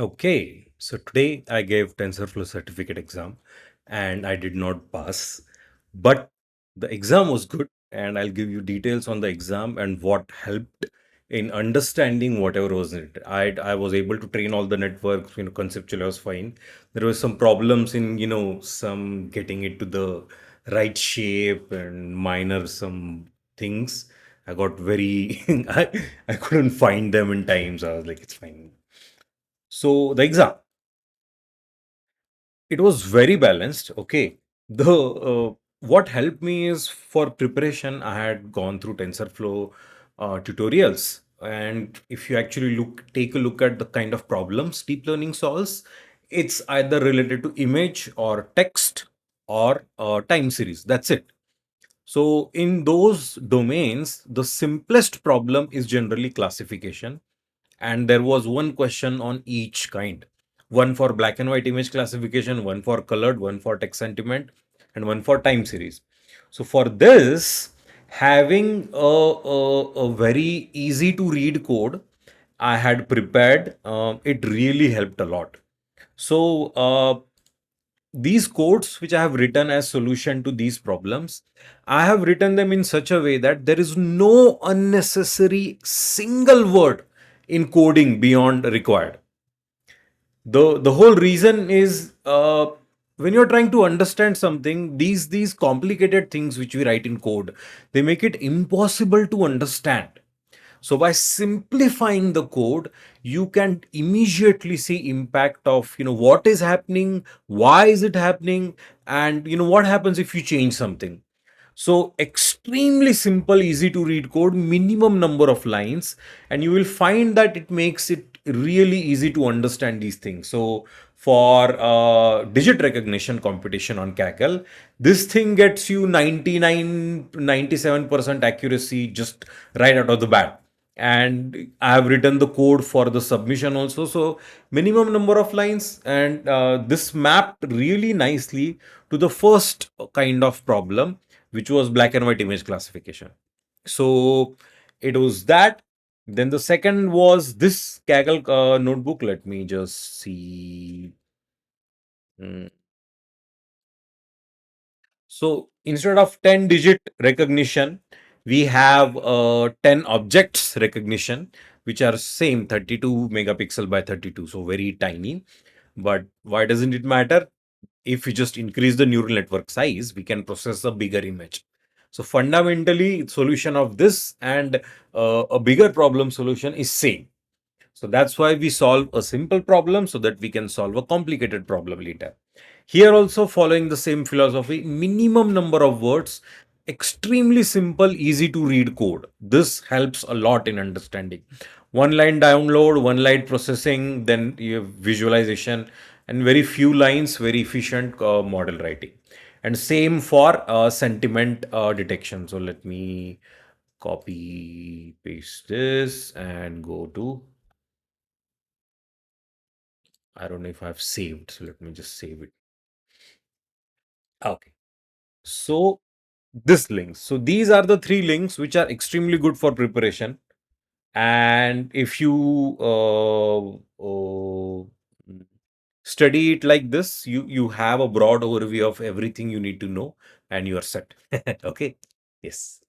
Okay, so today I gave TensorFlow certificate exam and I did not pass, but the exam was good and I'll give you details on the exam and what helped in understanding whatever was in it. I was able to train all the networks, conceptually I was fine. There was some problems in, some getting it to the right shape and minor some things. I got very, I couldn't find them in time, so I was like, it's fine. So the exam, it was very balanced. Okay. The what helped me is for preparation, I had gone through TensorFlow tutorials. And if you actually take a look at the kind of problems deep learning solves, it's either related to image or text or time series. That's it. So in those domains, the simplest problem is generally classification, and there was one question on each kind, one for black and white image classification, one for colored, one for text sentiment, and one for time series. So for this, having a very easy to read code I had prepared, it really helped a lot. So these codes which I have written as solution to these problems, I have written them in such a way that there is no unnecessary single word in coding beyond required. The whole reason is, when you're trying to understand something, these complicated things which we write in code, they make it impossible to understand. So by simplifying the code, you can immediately see impact of what is happening, why is it happening, and what happens if you change something. So extremely simple, easy to read code, minimum number of lines, and you will find that it makes it really easy to understand these things. So for digit recognition competition on Kaggle, this thing gets you 97% accuracy just right out of the bat. And I have written the code for the submission also. So minimum number of lines, and this mapped really nicely to the first kind of problem, which was black and white image classification. So it was that. Then the second was this Kaggle notebook. Let me just see. Mm. So instead of 10 digit recognition, we have 10 objects recognition, which are same 32 megapixel by 32. So very tiny. But why doesn't it matter? If we just increase the neural network size, we can process a bigger image. So fundamentally, solution of this and a bigger problem solution is same. So that's why we solve a simple problem so that we can solve a complicated problem later. Here also following the same philosophy, minimum number of words, extremely simple, easy to read code. This helps a lot in understanding. One line download, one line processing, then you have visualization, and very few lines, very efficient model writing. And same for sentiment detection. So let me copy paste this and go to, I don't know if I've saved, so let me just save it. Okay. So this links. So these are the three links which are extremely good for preparation. And if you study it like this, you have a broad overview of everything you need to know, and you are set. Okay. Yes.